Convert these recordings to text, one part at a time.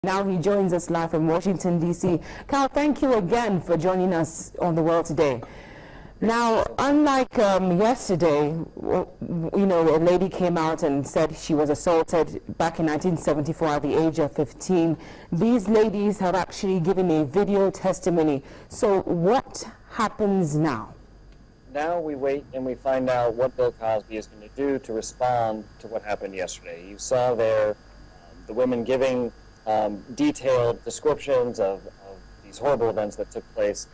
Now he joins us live from Washington, D.C. Carl, thank you again for joining us on The World Today. Now, unlike yesterday, a lady came out and said she was assaulted back in 1974 at the age of 15. These ladies have actually given a video testimony. So what happens now? Now we wait and we find out what Bill Cosby is going to do to respond to what happened yesterday. You saw there the women giving detailed descriptions of these horrible events that took place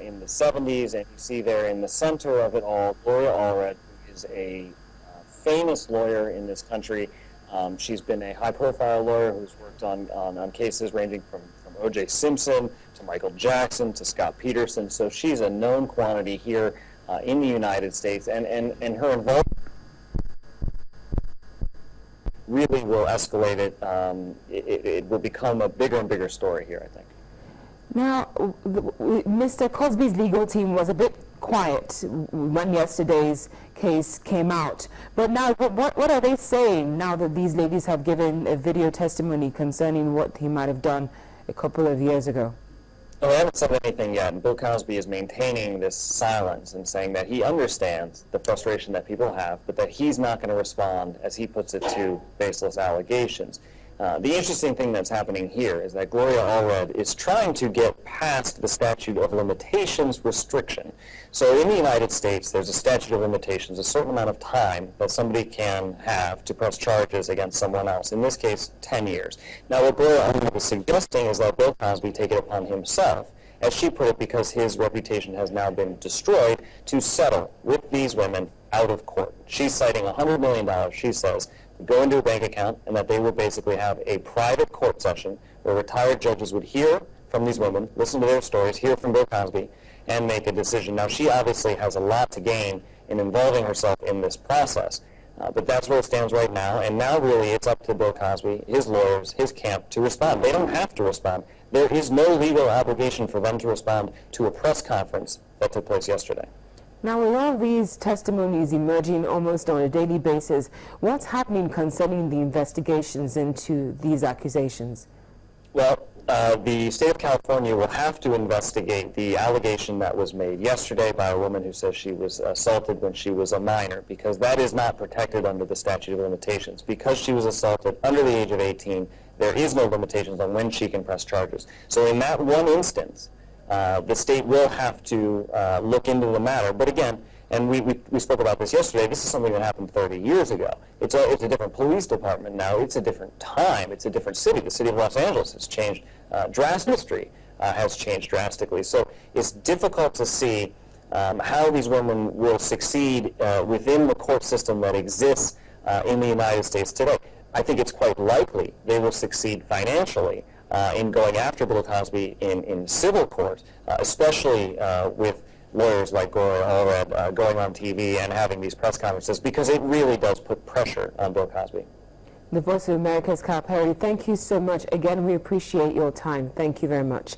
in the 70s, and you see there in the center of it all Gloria Allred, who is a famous lawyer in this country. She's been a high-profile lawyer who's worked on cases ranging from O.J. Simpson to Michael Jackson to Scott Peterson, so she's a known quantity here in the United States, and her involvement really will escalate it. It will become a bigger and bigger story here, I think. Now, Mr. Cosby's legal team was a bit quiet when yesterday's case came out. But now, what are they saying now that these ladies have given a video testimony concerning what he might have done a couple of years ago? Well, they haven't said anything yet, and Bill Cosby is maintaining this silence and saying that he understands the frustration that people have, but that he's not going to respond, as he puts it, to baseless allegations. The interesting thing that's happening here is that Gloria Allred is trying to get past the statute of limitations restriction. So in the United States, there's a statute of limitations, a certain amount of time that somebody can have to press charges against someone else, in this case, 10 years. Now, what Gloria Allred is suggesting is that Bill Cosby take it upon himself, as she put it, because his reputation has now been destroyed, to settle with these women out of court. She's citing $100 million, she says, go into a bank account, and that they will basically have a private court session where retired judges would hear from these women, listen to their stories, hear from Bill Cosby, and make a decision. Now, she obviously has a lot to gain in involving herself in this process, but that's where it stands right now, and now really it's up to Bill Cosby, his lawyers, his camp to respond. They don't have to respond. There is no legal obligation for them to respond to a press conference that took place yesterday. Now, with all these testimonies emerging almost on a daily basis, what's happening concerning the investigations into these accusations? Well, the state of California will have to investigate the allegation that was made yesterday by a woman who says she was assaulted when she was a minor, because that is not protected under the statute of limitations. Because she was assaulted under the age of 18, there is no limitations on when she can press charges. So in that one instance, the state will have to look into the matter. But again, and we spoke about this yesterday, this is something that happened 30 years ago. It's a different police department now. It's a different time. It's a different city. The city of Los Angeles has changed drastically. Has changed drastically. So it's difficult to see how these women will succeed within the court system that exists in the United States today. I think it's quite likely they will succeed financially in going after Bill Cosby in civil court, especially with lawyers like Gloria Allred going on TV and having these press conferences, because it really does put pressure on Bill Cosby. The Voice of America's Carl Perry, thank you so much. Again, we appreciate your time. Thank you very much.